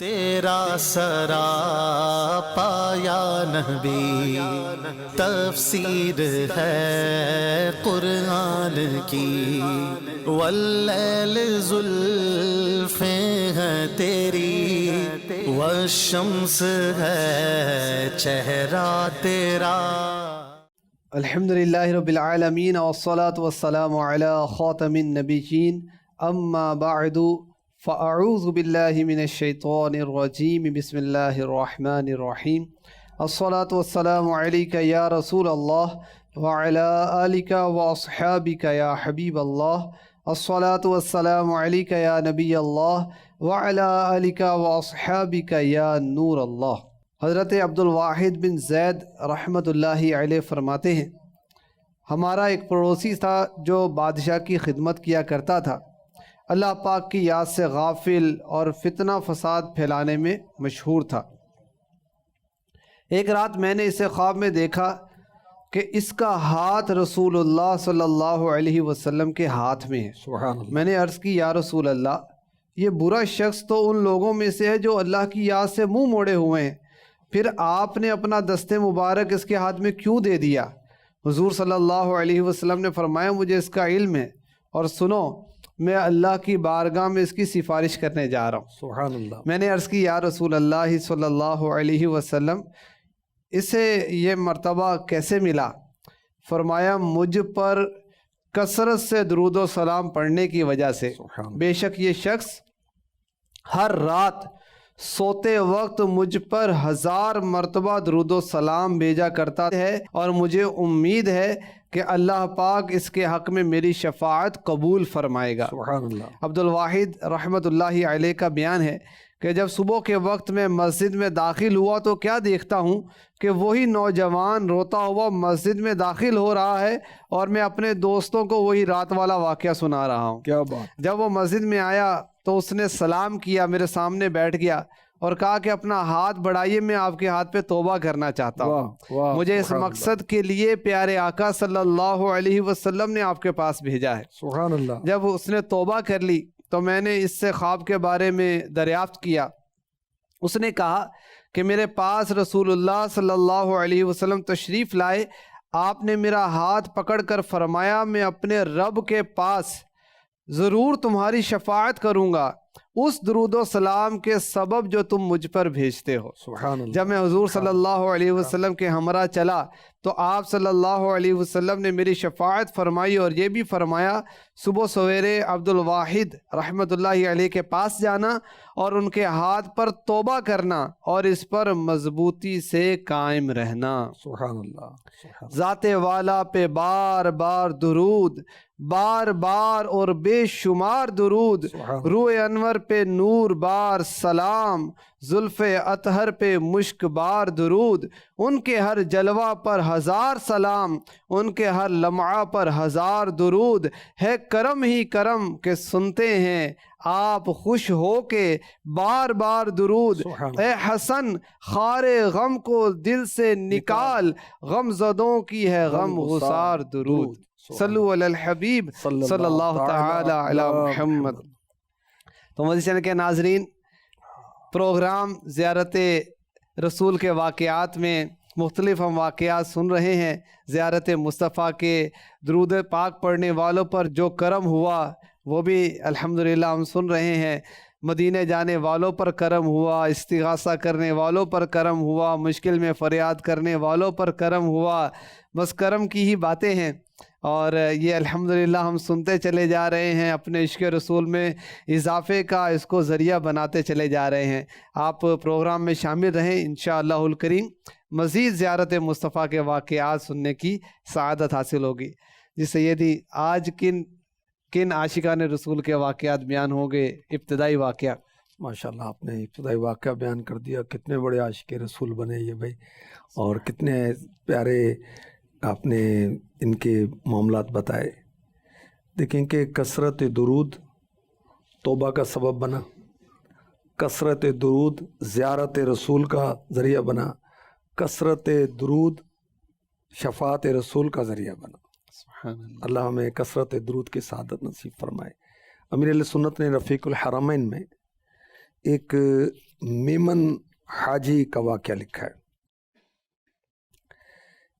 تیرا سراپا یا نبی تفسیر ہے قرآن کی، واللیل زلفیں ہیں تیری، والشمس ہے چہرہ تیرا۔ الحمدللہ رب العالمین والصلاة والسلام علی خاتم النبیین، اما بعد فاعوذ باللہ من الشیطان الرجیم، بسم اللہ الرحمن الرحیم۔ الصلاة والسلام علیک یا رسول اللہ وعلی آلک واصحابک یا حبیب اللہ۔ الصلاة والسلام علیک یا نبی اللہ وعلی آلک واصحابک یا نور اللہ۔ حضرت عبدالواحد بن زید رحمۃ اللہ علیہ فرماتے ہیں، ہمارا ایک پڑوسی تھا جو بادشاہ کی خدمت کیا کرتا تھا، اللہ پاک کی یاد سے غافل اور فتنہ فساد پھیلانے میں مشہور تھا۔ ایک رات میں نے اسے خواب میں دیکھا کہ اس کا ہاتھ رسول اللہ صلی اللہ علیہ وسلم کے ہاتھ میں ہے۔ سبحان اللہ۔ میں نے عرض کی، یا رسول اللہ، یہ برا شخص تو ان لوگوں میں سے ہے جو اللہ کی یاد سے منہ موڑے ہوئے ہیں، پھر آپ نے اپنا دست مبارک اس کے ہاتھ میں کیوں دے دیا؟ حضور صلی اللہ علیہ وسلم نے فرمایا، مجھے اس کا علم ہے، اور سنو، میں اللہ کی بارگاہ میں اس کی سفارش کرنے جا رہا ہوں۔ سبحان اللہ۔ میں نے عرض کی، یا رسول اللہ صلی اللہ علیہ وسلم، اسے یہ مرتبہ کیسے ملا؟ فرمایا، مجھ پر کثرت سے درود و سلام پڑھنے کی وجہ سے۔ سبحان اللہ۔ بے شک یہ شخص ہر رات سوتے وقت مجھ پر 1000 مرتبہ درود و سلام بھیجا کرتا ہے، اور مجھے امید ہے کہ اللہ پاک اس کے حق میں میری شفاعت قبول فرمائے گا۔ سبحان اللہ۔ عبدالواحد رحمۃ اللہ علیہ کا بیان ہے کہ جب صبح کے وقت میں مسجد میں داخل ہوا تو کیا دیکھتا ہوں کہ وہی نوجوان روتا ہوا مسجد میں داخل ہو رہا ہے، اور میں اپنے دوستوں کو وہی رات والا واقعہ سنا رہا ہوں۔ کیا بات۔ جب وہ مسجد میں آیا تو اس نے سلام کیا، میرے سامنے بیٹھ گیا اور کہا کہ اپنا ہاتھ بڑھائیے، میں آپ کے ہاتھ پہ توبہ کرنا چاہتا ہوں۔ واہ واہ، مجھے اس سبحان مقصد کے لیے پیارے آقا صلی اللہ علیہ وسلم نے آپ کے پاس بھیجا ہے۔ سبحان اللہ۔ جب اس نے توبہ کر لی تو میں نے اس سے خواب کے بارے میں دریافت کیا۔ اس نے کہا کہ میرے پاس رسول اللہ صلی اللہ علیہ وسلم تشریف لائے، آپ نے میرا ہاتھ پکڑ کر فرمایا، میں اپنے رب کے پاس ضرور تمہاری شفاعت کروں گا اس درود و سلام کے سبب جو تم مجھ پر بھیجتے ہو۔ سبحان اللہ۔ جب میں حضور صلی اللہ علیہ وسلم کے ہمراہ چلا تو آپ صلی اللہ علیہ وسلم نے میری شفاعت فرمائی، اور یہ بھی فرمایا صبح سویرے عبدالواحد رحمۃ اللہ علیہ کے پاس جانا اور ان کے ہاتھ پر توبہ کرنا اور اس پر مضبوطی سے قائم رہنا۔ سبحان اللہ۔ سبحان ذات والا پہ بار بار درود، بار بار اور بے شمار درود، سبحان روح انور پہ نور بار سلام، زلف اطہر پہ مشک بار درود، ان کے ہر جلوہ پر 1000 سلام، ان کے ہر لمعہ پر 1000 درود، ہے کرم ہی کرم کہ سنتے ہیں آپ خوش ہو کے بار بار درود، سبحان اے حسن خار غم کو دل سے نکال، غم زدوں کی ہے غم غسار درود۔ صلو علی الحبیب صلی اللہ تعالی علی محمد۔ تو مدنی چینل کے ناظرین، پروگرام زیارت رسول کے واقعات میں مختلف ہم واقعات سن رہے ہیں۔ زیارت مصطفیٰ کے درود پاک پڑھنے والوں پر جو کرم ہوا وہ بھی الحمدللہ ہم سن رہے ہیں۔ مدینہ جانے والوں پر کرم ہوا، استغاثہ کرنے والوں پر کرم ہوا، مشکل میں فریاد کرنے والوں پر کرم ہوا، بس کرم کی ہی باتیں ہیں، اور یہ الحمدللہ ہم سنتے چلے جا رہے ہیں، اپنے عشق رسول میں اضافے کا اس کو ذریعہ بناتے چلے جا رہے ہیں۔ آپ پروگرام میں شامل رہیں، انشاءاللہ الکریم مزید زیارت مصطفیٰ کے واقعات سننے کی سعادت حاصل ہوگی۔ جی سیدی، آج کن عاشقان رسول کے واقعات بیان ہوں گے؟ ابتدائی واقعہ۔ ماشاءاللہ، آپ نے ابتدائی واقعہ بیان کر دیا، کتنے بڑے عاشق رسول بنے یہ بھائی، اور کتنے پیارے آپ نے ان کے معاملات بتائے۔ دیکھیں کہ کثرت درود توبہ کا سبب بنا، کثرت درود زیارت رسول کا ذریعہ بنا، کثرت درود شفاعت رسول کا ذریعہ بنا۔ سبحان اللہ۔ اللہ ہمیں کثرت درود کی سعادت نصیب فرمائے۔ امیر علیہ سنت نے رفیق الحرمین میں ایک میمن حاجی کا واقعہ لکھا ہے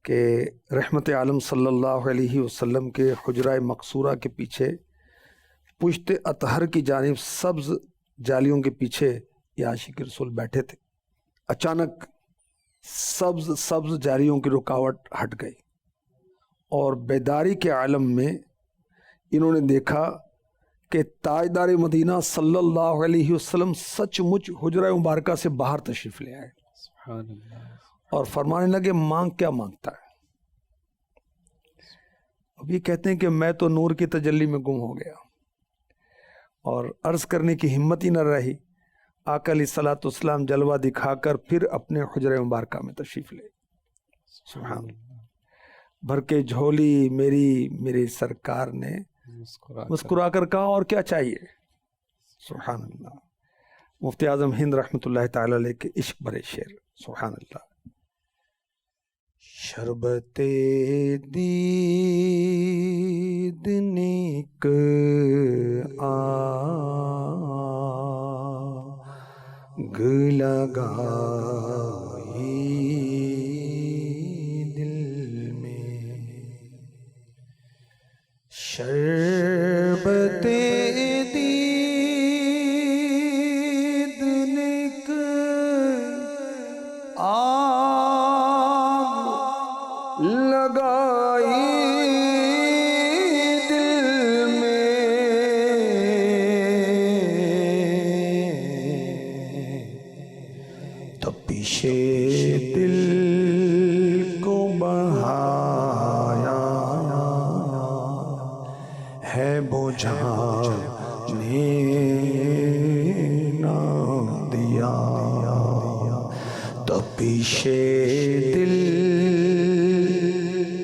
کہ رحمت عالم صلی اللہ علیہ وسلم کے حجرہ مقصورہ کے پیچھے پشت اطہر کی جانب سبز جالیوں کے پیچھے یہ عاشق رسول بیٹھے تھے. اچانک سبز جالیوں کی رکاوٹ ہٹ گئی اور بیداری کے عالم میں انہوں نے دیکھا کہ تاجدار مدینہ صلی اللہ علیہ وسلم سچ مچ حجرہ مبارکہ سے باہر تشریف لے آئے. سبحان اللہ. اور فرمانے لگے مانگ کیا مانگتا ہے؟ اب یہ کہتے ہیں کہ میں تو نور کی تجلی میں گم ہو گیا اور عرض کرنے کی ہمت ہی نہ رہی. آقا علیہ الصلوۃ والسلام جلوہ دکھا کر پھر اپنے حجرہ مبارکہ میں تشریف لے. سبحان اللہ. بھر کے جھولی میری سرکار نے مسکرا کر کہا اور کیا چاہیے. سبحان اللہ. مفتی اعظم ہند رحمۃ اللہ تعالی علیہ کے عشق بھرے شعر. سبحان اللہ. شربت دید نیک آگ لگائی دل میں. شربت دید نیک آگ لگائی دل میں. تپش دل کو بڑھایا ہے بجھانے نہ دیا. تپش دل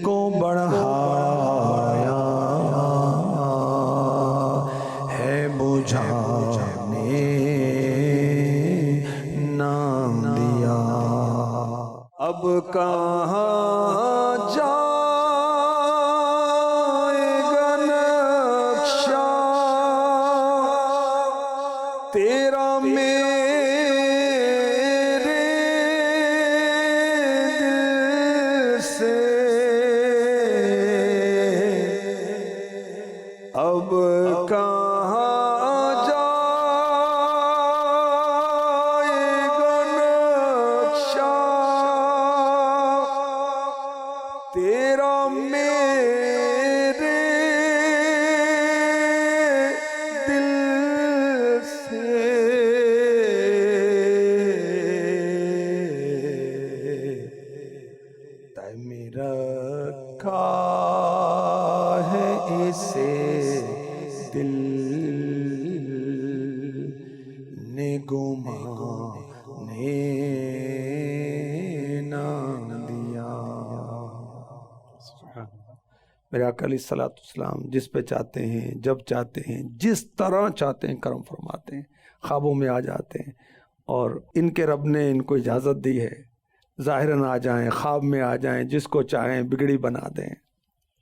کو بڑھایا ہے بجھانے نہ دیا. اب کہاں جائے گا نقشہ تیرا میرے دل سے. اب کہاں جائے گا نقشہ تیرا میرے دل سے. تائ میرا رکھا ہے اسے دل نے گمانے نہ دیا. میرے آقا علیہ الصلوۃ والسلام جس پہ چاہتے ہیں جب چاہتے ہیں جس طرح چاہتے ہیں کرم فرماتے ہیں. خوابوں میں آ جاتے ہیں اور ان کے رب نے ان کو اجازت دی ہے ظاہراً آ جائیں, خواب میں آ جائیں, جس کو چاہیں بگڑی بنا دیں.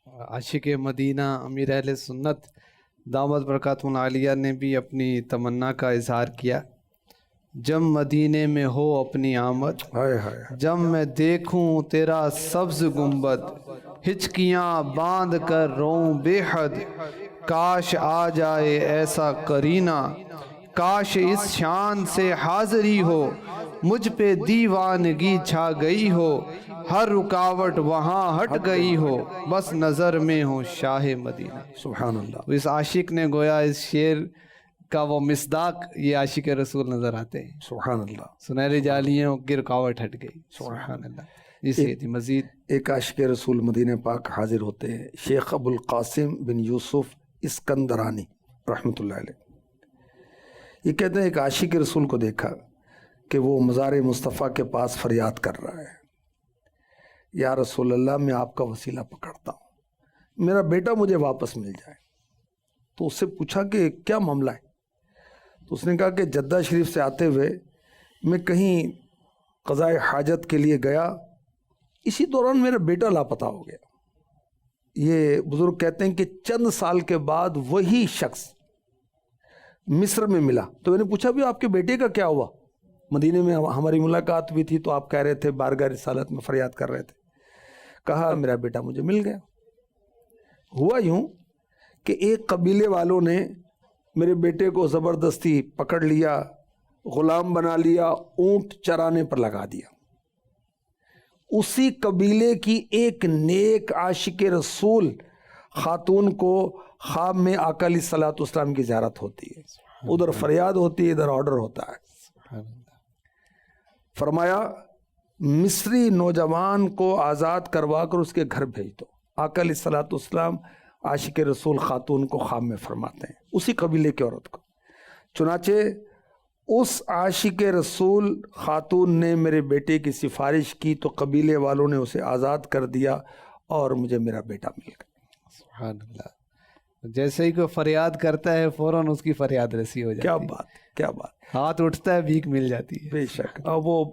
عاشق مدینہ امیر اہل سنت دامت برکاتہ عالیہ نے بھی اپنی تمنا کا اظہار کیا. جب مدینے میں ہو اپنی آمد, جب میں دیکھوں تیرا سبز گنبد, ہچکیاں باندھ کر روؤں بے حد. کاش آ جائے ایسا کرینہ, کاش اس شان سے حاضری ہو. مجھ پہ دیوانگی چھا گئی ہو, ہر رکاوٹ وہاں ہٹ گئی ہو. بس نظر میں ہو شاہ مدینہ. سبحان اللہ. اس عاشق نے گویا اس شعر کا وہ مصداق یہ عاشق رسول نظر آتے ہیں. سبحان اللہ. سنہری جالیوں کی رکاوٹ ہٹ گئی. سبحان اللہ. اسی تھی مزید ایک عاشق رسول مدینہ پاک حاضر ہوتے ہیں, شیخ ابو القاسم بن یوسف اسکندرانی رحمۃ اللہ علیہ. یہ کہتے ہیں ایک عاشق رسول کو دیکھا کہ وہ مزار مصطفیٰ کے پاس فریاد کر رہا ہے, یا رسول اللہ میں آپ کا وسیلہ پکڑتا ہوں, میرا بیٹا مجھے واپس مل جائے. تو اس سے پوچھا کہ کیا معاملہ ہے؟ تو اس نے کہا کہ جدہ شریف سے آتے ہوئے میں کہیں قضاء حاجت کے لیے گیا, اسی دوران میرا بیٹا لاپتہ ہو گیا. یہ بزرگ کہتے ہیں کہ چند سال کے بعد وہی شخص مصر میں ملا تو میں نے پوچھا بھی آپ کے بیٹے کا کیا ہوا؟ مدینے میں ہماری ملاقات ہوئی تھی تو آپ کہہ رہے تھے بارگاہ رسالت میں فریاد کر رہے تھے. کہا میرا بیٹا مجھے مل گیا. ہوا یوں کہ ایک قبیلے والوں نے میرے بیٹے کو زبردستی پکڑ لیا, غلام بنا لیا, اونٹ چرانے پر لگا دیا. اسی قبیلے کی ایک نیک عاشق رسول خاتون کو خواب میں آقا علیہ الصلوۃ والسلام کی زیارت ہوتی ہے. ادھر فریاد ہوتی ہے, ادھر آرڈر ہوتا ہے. فرمایا مصری نوجوان کو آزاد کروا کر اس کے گھر بھیج دو. آقا علیہ الصلوۃ والسلام عاشق رسول خاتون کو خواب میں فرماتے ہیں, اسی قبیلے کی عورت کو. چنانچہ اس عاشق رسول خاتون نے میرے بیٹے کی سفارش کی تو قبیلے والوں نے اسے آزاد کر دیا اور مجھے میرا بیٹا مل گیا. سبحان اللہ. جیسے ہی کوئی فریاد کرتا ہے فوراً اس کی فریاد رسی ہو جاتی کیا ہے. بات, کیا بات. ہاتھ اٹھتا ہے بھیک مل جاتی ہے. بے شک. اب وہ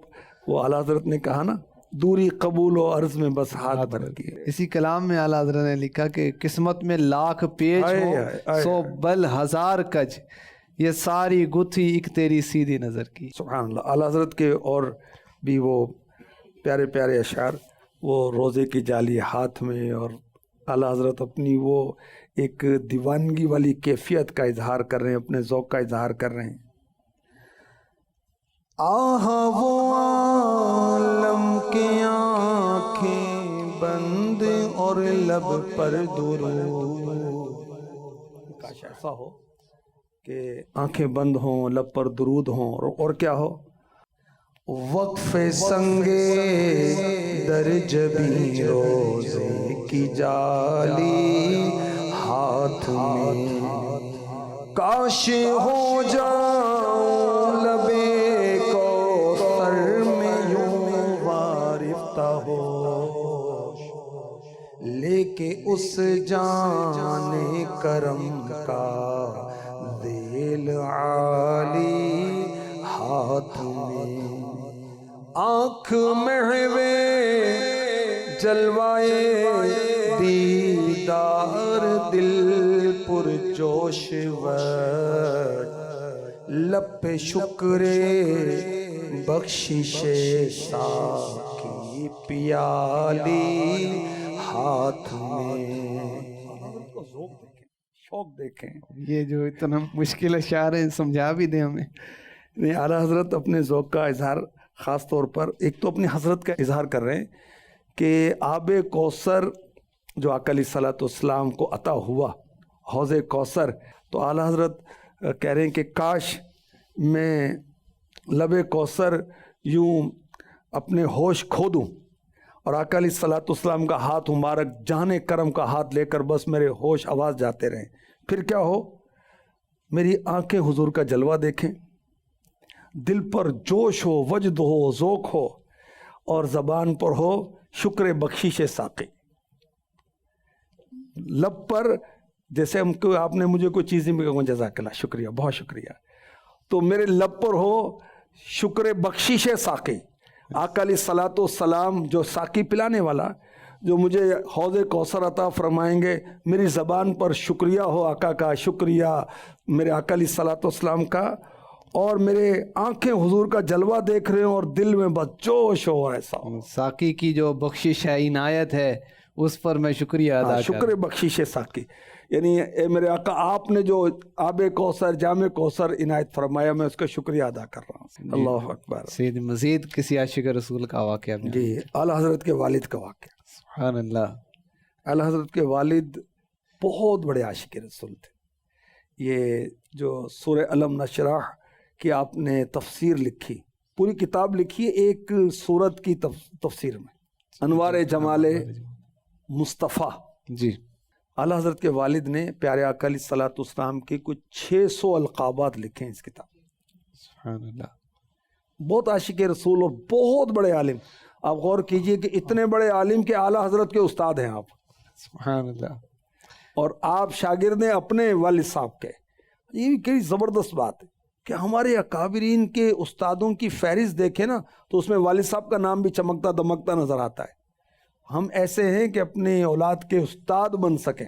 اعلیٰ حضرت نے کہا نا دوری قبول و عرض میں بس ہاتھ بھر کی. اسی کلام میں اعلیٰ حضرت نے لکھا کہ قسمت میں لاکھ پیچ ہو سو بل ہزار کج, یہ ساری گتھی ایک تیری سیدھی نظر کی. سبحان اللہ. اعلیٰ حضرت کے اور بھی وہ پیارے پیارے اشعار, وہ روزے کی جالی ہاتھ میں, اور اعلیٰ حضرت اپنی وہ ایک دیوانگی والی کیفیت کا اظہار کر رہے ہیں, اپنے ذوق کا اظہار کر رہے ہیں. آہ وہ عالم کے آنکھیں بند اور لب پر درود. کاش ایسا ہو کہ آنکھیں بند ہوں, لب پر درود ہوں, اور کیا ہو, وقف سنگے در جبیں روزے کی جالی ہاتھ میں. کاش ہو جاؤں لبے کو سر میں یوں وارفتہ ہو, لے کے اس جان کرم کا ذیل عالی ہاتھ میں. آنکھ محوے جلوائے دیدار دل پر جوش وقت, لب پہ شکر بخشش ساقی پیالی ہاتھ میں. شوق دیکھیں. یہ جو اتنا مشکل اشعار ہیں سمجھا بھی دیں ہمیں. نہیں, اعلیٰ حضرت اپنے ذوق کا اظہار خاص طور پر ایک تو اپنی حضرت کا اظہار کر رہے ہیں کہ آب کوثر جو آقا علیہ الصلوۃ والسلام کو عطا ہوا, حوض کوثر, تو اعلیٰ حضرت کہہ رہے ہیں کہ کاش میں لب کوثر یوں اپنے ہوش کھو دوں اور آقا علیہ الصلوۃ والسلام کا ہاتھ مبارک جان کرم کا ہاتھ لے کر بس میرے ہوش آواز جاتے رہیں. پھر کیا ہو, میری آنکھیں حضور کا جلوہ دیکھیں, دل پر جوش ہو, وجد ہو, ذوق ہو, اور زبان پر ہو شکر بخشش ساقی. لب پر جیسے ہم کو آپ نے مجھے کوئی چیز نہیں کہا جزاک اللہ, شکریہ, بہت شکریہ, تو میرے لب پر ہو شکر بخشش ساقی. آقا علیہ الصلوۃ والسلام جو ساقی پلانے والا, جو مجھے حوض کوثر عطا فرمائیں گے, میری زبان پر شکریہ ہو آقا کا, شکریہ میرے آقا علیہ الصلوۃ والسلام کا, اور میرے آنکھیں حضور کا جلوہ دیکھ رہے ہوں اور دل میں بس جوش ہو. ایسا ساقی کی جو بخشش ہے, عنایت ہے, اس پر میں شکریہ ادا کروں. شکر بخشش ساقی, یعنی اے میرے آقا آپ نے جو آب کوثر جام کوثر عنایت فرمایا, میں اس کا شکریہ ادا کر رہا ہوں. اللہ اکبر. سید مزید کسی عاشق رسول کا واقعہ بھی؟ جی, اعلیٰ حضرت کے والد کا واقعہ. سبحان اللہ. اعلیٰ حضرت کے والد بہت بڑے عاشق رسول تھے. یہ جو سورہ علم نشرح کی آپ نے تفسیر لکھی, پوری کتاب لکھی ہے ایک سورت کی تفسیر میں, انوار جمال مصطفیٰ. جی, اعلیٰ حضرت کے والد نے پیارے آقا علیہ الصلوۃ والسلام کے کچھ 600 القابات لکھے ہیں اس کتاب. سبحان اللہ. بہت عاشق رسول اور بہت بڑے عالم. آپ غور کیجئے کہ اتنے بڑے عالم کے اعلیٰ حضرت کے استاد ہیں آپ. سبحان اللہ. اور آپ شاگرد ہیں اپنے والد صاحب کے. یہ بھی کئی زبردست بات ہے کہ ہمارے اکابرین کے استادوں کی فہرست دیکھیں نا تو اس میں والد صاحب کا نام بھی چمکتا دمکتا نظر آتا ہے. ہم ایسے ہیں کہ اپنی اولاد کے استاد بن سکیں,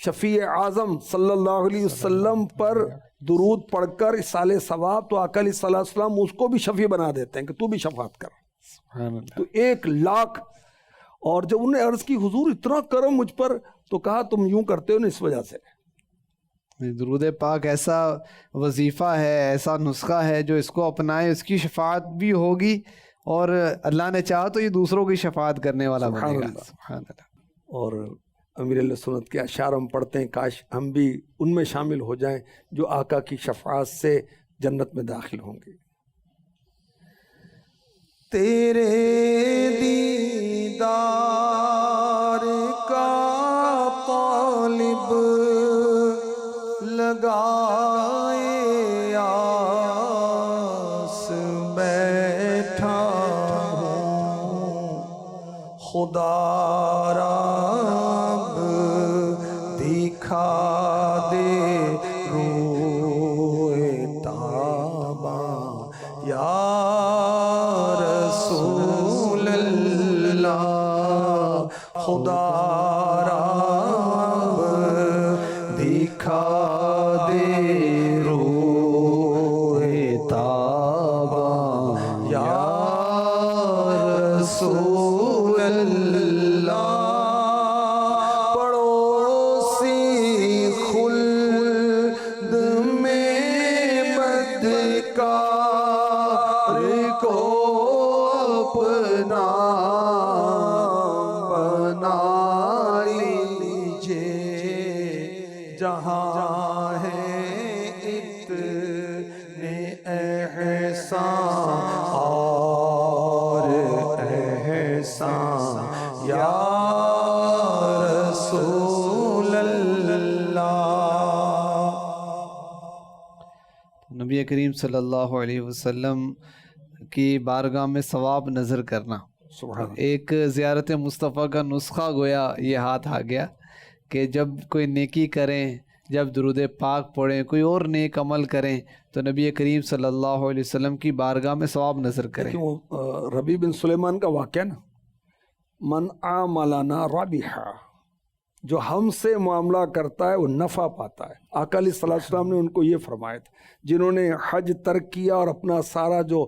شفیع اعظم صلی اللہ علیہ وسلم پر درود پڑھ کر اصال ثواب، تو آقا علیہ السلام اس کو بھی شفیع بنا دیتے ہیں کہ تو بھی شفاعت کر. سبحان اللہ. تو 1,00,000. اور جب انہیں عرض کی حضور اتنا کرم مجھ پر، تو کہا تم یوں کرتے ہو نا اس وجہ سے. درود پاک ایسا وظیفہ ہے، ایسا نسخہ ہے، جو اس کو اپنائے اس کی شفاعت بھی ہوگی، اور اللہ نے چاہا تو یہ دوسروں کی شفاعت کرنے والا بنے گا. سبحان اللہ. اور امیر اہل سنت کے اشعار ہم پڑھتے ہیں، کاش ہم بھی ان میں شامل ہو جائیں جو آقا کی شفاعت سے جنت میں داخل ہوں گے. تیرے دیدار کا طالب لگائے آس بیٹھا ہوں، خدا رب دکھا دے روئے تاباں یا رسول اللہ، خدا رب دکھا دے روئے تاباں یا رسول اللہ. پڑوسی خلد میں بدکار کو اپنا بنا لیجیے، جہاں ہے اتنے احسان اور احسان یا رسول اللہ. نبی کریم صلی اللہ علیہ وسلم کی بارگاہ میں ثواب نظر کرنا ایک زیارت مصطفیٰ کا نسخہ گویا یہ ہاتھ آ گیا کہ جب کوئی نیکی کریں، جب درود پاک پڑھیں، کوئی اور نیک عمل کریں تو نبی کریم صلی اللہ علیہ وسلم کی بارگاہ میں ثواب نظر کریں. ربیع بن سلیمان کا واقعہ نا، من عاملنا رابحا، جو ہم سے معاملہ کرتا ہے وہ نفع پاتا ہے. آقا علیہ السلام نے ان کو یہ فرمایا تھا، جنہوں نے حج ترک کیا اور اپنا سارا جو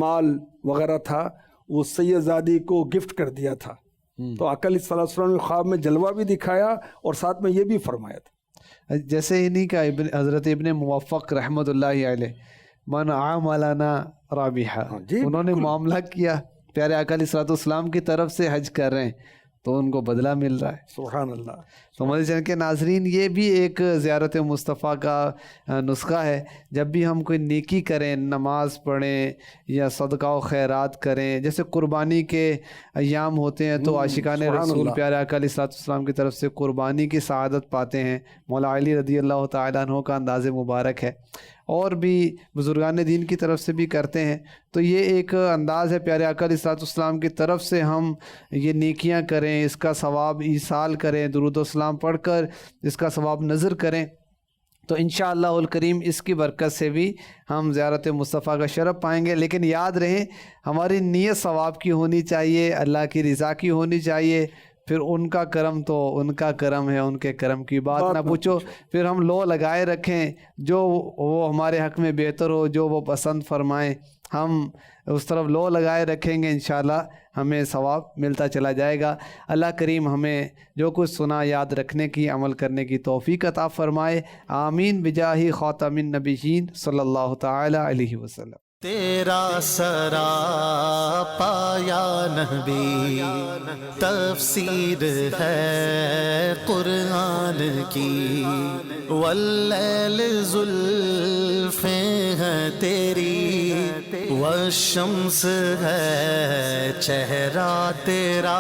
مال وغیرہ تھا وہ سید زادی کو گفٹ کر دیا تھا، تو آقا علیہ السلام نے خواب میں جلوہ بھی دکھایا اور ساتھ میں یہ بھی فرمایا تھا. جیسے انہی کا حضرت ابن موفق رحمۃ اللہ علیہ، من عاملنا رابحا، انہوں نے معاملہ کیا، پیارے آقا علیہ السلام کی طرف سے حج کر رہے ہیں تو ان کو بدلہ مل رہا ہے. سبحان اللہ. تو مدنی چینل کے ناظرین، یہ بھی ایک زیارت مصطفیٰ کا نسخہ ہے. جب بھی ہم کوئی نیکی کریں، نماز پڑھیں یا صدقہ و خیرات کریں، جیسے قربانی کے ایام ہوتے ہیں تو عاشقان رسول پیارے آقا علیہ السلام کی طرف سے قربانی کی سعادت پاتے ہیں. مولا علی رضی اللہ تعالیٰ عنہ کا انداز مبارک ہے، اور بھی بزرگان دین کی طرف سے بھی کرتے ہیں. تو یہ ایک انداز ہے پیارے آقا علیہ السلام کی طرف سے ہم یہ نیکیاں کریں، اس کا ثواب ایصال کریں، درود و سلام پڑھ کر اس کا ثواب نظر کریں، تو انشاءاللہ الکریم اس کی برکت سے بھی ہم زیارت مصطفیٰ کا شرف پائیں گے. لیکن یاد رہے ہماری نیت ثواب کی ہونی چاہیے، اللہ کی رضا کی ہونی چاہیے. پھر ان کا کرم تو ان کا کرم ہے، ان کے کرم کی بات نہ پوچھو. پھر ہم لو لگائے رکھیں جو وہ ہمارے حق میں بہتر ہو، جو وہ پسند فرمائیں، ہم اس طرف لو لگائے رکھیں گے، انشاءاللہ ہمیں ثواب ملتا چلا جائے گا. اللہ کریم ہمیں جو کچھ سنا یاد رکھنے کی، عمل کرنے کی توفیق عطا فرمائے. آمین بجاہ خاتم النبیین صلی اللہ تعالی علیہ وسلم. تیرا سراپا یا نبی تفسیر ہے قرآن کی، واللیل زلفیں ہیں تیری، والشمس ہے چہرہ تیرا.